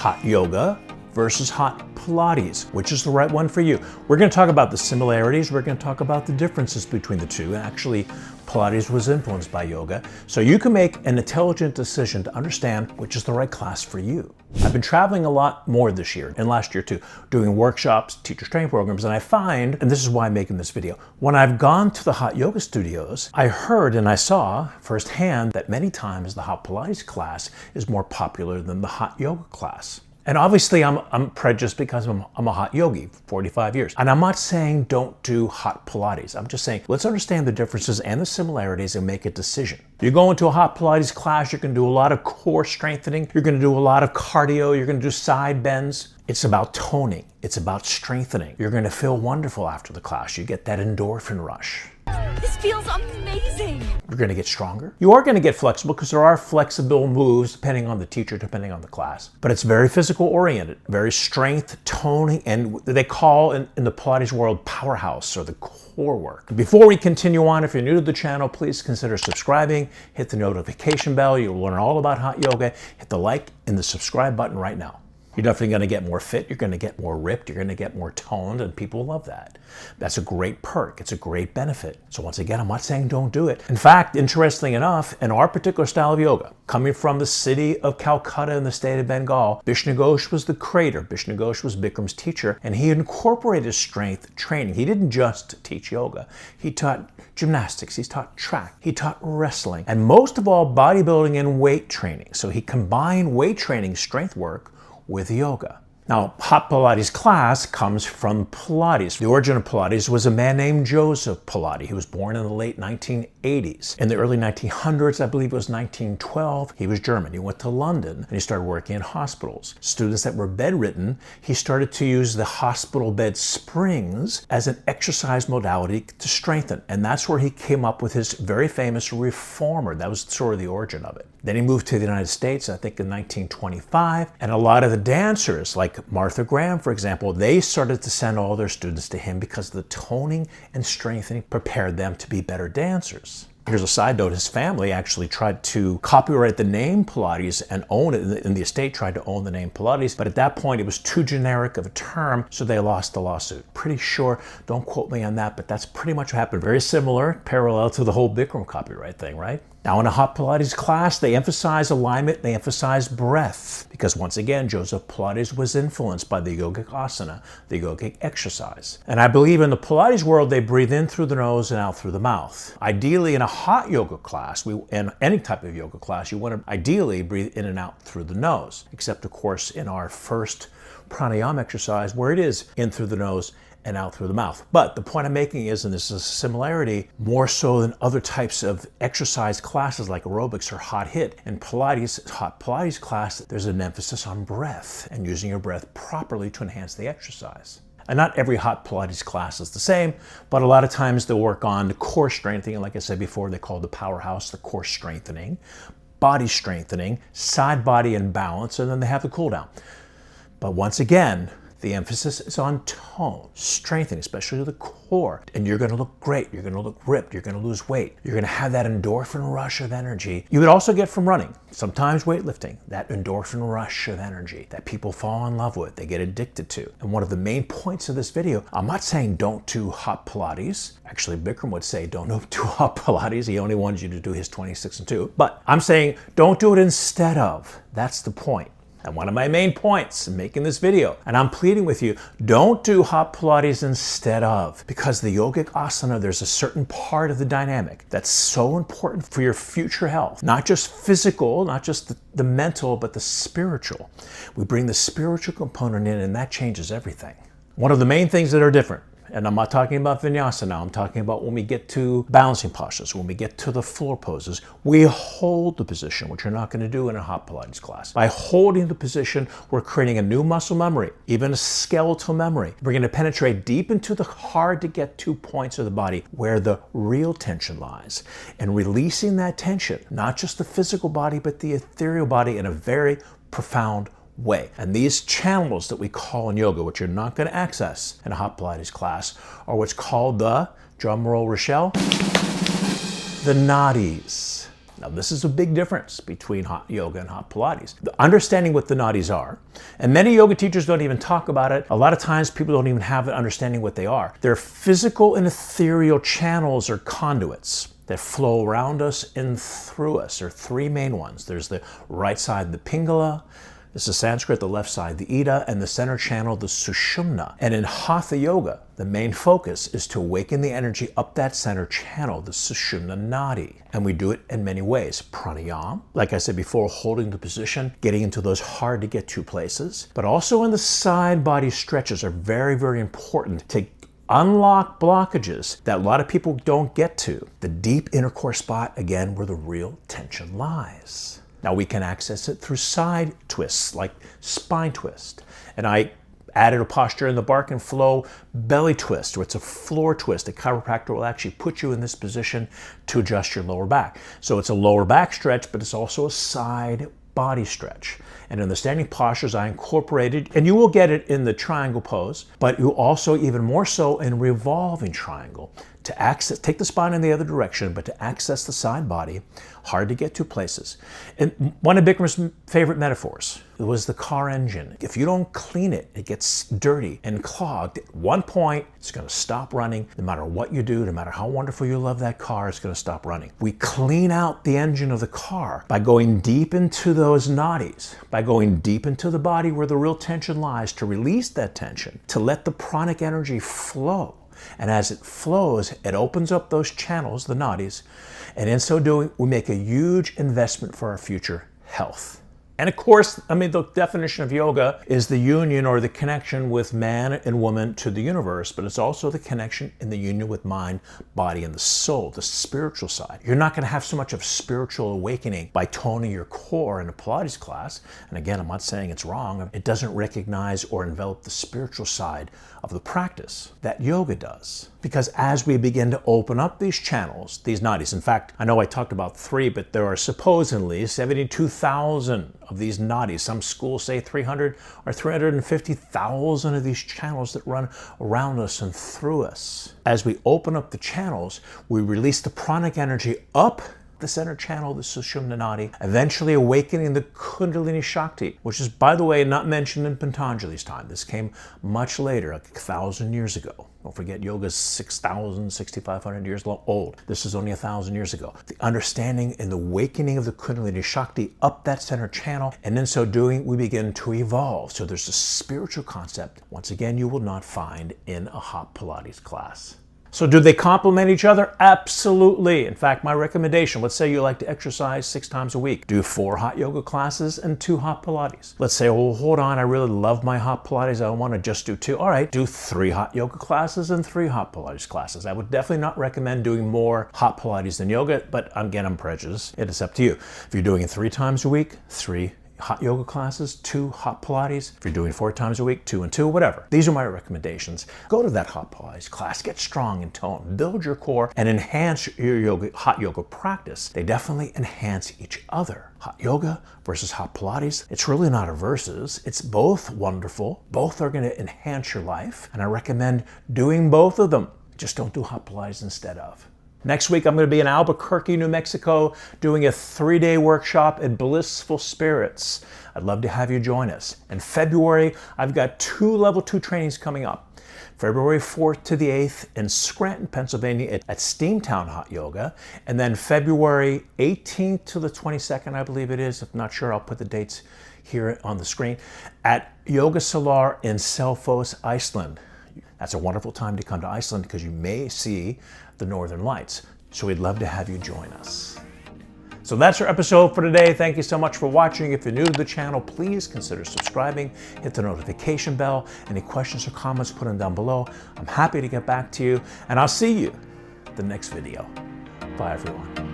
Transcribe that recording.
hot yoga versus hot Pilates. Which is the right one for you? We're going to talk about the similarities. We're going to talk about the differences between the two. Actually, Pilates was influenced by yoga. So you can make an intelligent decision to understand which is the right class for you. I've been traveling a lot more this year and last year too, doing workshops, teacher training programs, and I find, and this is why I'm making this video, when I've gone to the hot yoga studios, I heard and I saw firsthand that many times the hot Pilates class is more popular than the hot yoga class. And obviously I'm prejudiced because I'm a hot yogi for 45 years. And I'm not saying don't do hot Pilates. I'm just saying let's understand the differences and the similarities and make a decision. You go into a hot Pilates class, you're going to do a lot of core strengthening. You're going to do a lot of cardio. You're going to do side bends. It's about toning. It's about strengthening. You're going to feel wonderful after the class. You get that endorphin rush. This feels amazing. You're going to get stronger. You are going to get flexible because there are flexible moves depending on the teacher, depending on the class. But it's very physical oriented, very strength, toning, and they call in the Pilates world powerhouse or the core work. Before we continue on, if you're new to the channel, please consider subscribing, hit the notification bell. You'll learn all about hot yoga. Hit the like and the subscribe button right now. You're definitely going to get more fit, you're going to get more ripped, you're going to get more toned, and people love that. That's a great perk, it's a great benefit. So once again, I'm not saying don't do it. In fact, interestingly enough, in our particular style of yoga, coming from the city of Calcutta in the state of Bengal, Vishnu Ghosh was the creator. Vishnu Ghosh was Bikram's teacher, and he incorporated strength training. He didn't just teach yoga. He taught gymnastics, he taught track, he taught wrestling, and most of all, bodybuilding and weight training. So he combined weight training, strength work, with yoga. Now, hot Pilates class comes from Pilates. The origin of Pilates was a man named Joseph Pilates. He was born in the late 1980s. In the early 1900s, I believe it was 1912, he was German. He went to London and he started working in hospitals. Students that were bedridden, he started to use the hospital bed springs as an exercise modality to strengthen. And that's where he came up with his very famous reformer. That was sort of the origin of it. Then he moved to the United States, I think in 1925, and a lot of the dancers, like Martha Graham, for example, they started to send all their students to him because the toning and strengthening prepared them to be better dancers. Here's a side note, his family actually tried to copyright the name Pilates and own it, and the estate tried to own the name Pilates, but at that point it was too generic of a term, so they lost the lawsuit. Pretty sure, don't quote me on that, but that's pretty much what happened. Very similar, parallel to the whole Bikram copyright thing, right? Now in a hot Pilates class, they emphasize alignment, they emphasize breath, because once again, Joseph Pilates was influenced by the yogic asana, the yogic exercise. And I believe in the Pilates world, they breathe in through the nose and out through the mouth. Ideally, in a hot yoga class, in any type of yoga class, you want to ideally breathe in and out through the nose, except of course in our first pranayama exercise, where it is in through the nose and out through the mouth. But the point I'm making is, and this is a similarity, more so than other types of exercise classes like aerobics or hot HIIT. In Pilates, hot Pilates class, there's an emphasis on breath and using your breath properly to enhance the exercise. And not every hot Pilates class is the same, but a lot of times they'll work on the core strengthening. And like I said before, they call the powerhouse the core strengthening, body strengthening, side body and balance, and then they have the cool down. But once again, the emphasis is on tone, strengthening, especially the core. And you're going to look great. You're going to look ripped. You're going to lose weight. You're going to have that endorphin rush of energy. You would also get from running, sometimes weightlifting, that endorphin rush of energy that people fall in love with, they get addicted to. And one of the main points of this video, I'm not saying don't do hot Pilates. Actually, Bikram would say don't do hot Pilates. He only wanted you to do his 26 and 2. But I'm saying don't do it instead of. That's the point. And one of my main points in making this video, and I'm pleading with you, don't do hot Pilates instead of, because the yogic asana, there's a certain part of the dynamic that's so important for your future health, not just physical, not just the mental, but the spiritual. We bring the spiritual component in and that changes everything. One of the main things that are different, and I'm not talking about vinyasa now, I'm talking about when we get to balancing postures, when we get to the floor poses, we hold the position, which you're not going to do in a hot Pilates class. By holding the position, we're creating a new muscle memory, even a skeletal memory. We're going to penetrate deep into the hard to get to points of the body where the real tension lies. And releasing that tension, not just the physical body, but the ethereal body in a very profound way. And these channels that we call in yoga, which you're not going to access in a hot Pilates class, are what's called the, drum roll Rochelle, the nadis. Now, this is a big difference between hot yoga and hot Pilates. Understanding what the nadis are, and many yoga teachers don't even talk about it. A lot of times people don't even have an understanding what they are. They're physical and ethereal channels or conduits that flow around us and through us. There are three main ones. There's the right side, the Pingala. This is Sanskrit, the left side, the Ida, and the center channel, the Sushumna. And in Hatha Yoga, the main focus is to awaken the energy up that center channel, the Sushumna Nadi. And we do it in many ways. Pranayama, like I said before, holding the position, getting into those hard to get to places. But also in the side body stretches are very, very important to unlock blockages that a lot of people don't get to. The deep inner core spot, again, where the real tension lies. Now we can access it through side twists, like spine twist. And I added a posture in the Barkan flow belly twist, or it's a floor twist. A chiropractor will actually put you in this position to adjust your lower back. So it's a lower back stretch, but it's also a side body stretch. And in the standing postures I incorporated, and you will get it in the triangle pose, but you also even more so in revolving triangle to access, take the spine in the other direction, but to access the side body, hard to get to places. And one of Bikram's favorite metaphors was the car engine. If you don't clean it, it gets dirty and clogged. At one point, it's going to stop running. No matter what you do, no matter how wonderful you love that car, it's going to stop running. We clean out the engine of the car by going deep into those nadis, by going deep into the body where the real tension lies, to release that tension, to let the pranic energy flow. And as it flows, it opens up those channels, the nadis, and in so doing, we make a huge investment for our future health. And of course, the definition of yoga is the union or the connection with man and woman to the universe, but it's also the connection in the union with mind, body, and the soul, the spiritual side. You're not going to have so much of spiritual awakening by toning your core in a Pilates class. And again, I'm not saying it's wrong. It doesn't recognize or envelop the spiritual side of the practice that yoga does. Because as we begin to open up these channels, these nadis, in fact, I know I talked about 3, but there are supposedly 72,000 of these nadis. Some schools say 300 or 350,000 of these channels that run around us and through us. As we open up the channels, we release the pranic energy up the center channel, the Sushumna Nadi, eventually awakening the Kundalini Shakti, which is, by the way, not mentioned in Patanjali's time. This came much later, like 1,000 years ago. Don't forget, yoga is 6,000, 6,500 years old. This is only 1,000 years ago. The understanding and the awakening of the Kundalini Shakti up that center channel, and in so doing, we begin to evolve. So there's a spiritual concept, once again, you will not find in a hot Pilates class. So do they complement each other? Absolutely. In fact, my recommendation, let's say you like to exercise 6 times a week. Do 4 hot yoga classes and 2 hot Pilates. Let's say, well, hold on, I really love my hot Pilates. I want to just do 2. All right, do 3 hot yoga classes and 3 hot Pilates classes. I would definitely not recommend doing more hot Pilates than yoga, but again, I'm prejudiced. It is up to you. If you're doing it 3 times a week, 3 hot yoga classes, 2 hot Pilates. If you're doing 4 times a week, 2 and 2, whatever. These are my recommendations. Go to that hot Pilates class, get strong and toned, build your core, and enhance your hot yoga practice. They definitely enhance each other. Hot yoga versus hot Pilates. It's really not a versus. It's both wonderful. Both are going to enhance your life, and I recommend doing both of them. Just don't do hot Pilates instead of. Next week, I'm going to be in Albuquerque, New Mexico, doing a 3-day workshop at Blissful Spirits. I'd love to have you join us. In February, I've got 2 level 2 trainings coming up. February 4th to the 8th in Scranton, Pennsylvania at Steamtown Hot Yoga. And then February 18th to the 22nd, I believe it is. If not sure, I'll put the dates here on the screen, at Yoga Solar in Selfoss, Iceland. That's a wonderful time to come to Iceland because you may see the Northern Lights. So we'd love to have you join us. So that's our episode for today. Thank you so much for watching. If you're new to the channel, please consider subscribing, hit the notification bell. Any questions or comments, put them down below. I'm happy to get back to you, and I'll see you in the next video. Bye, everyone.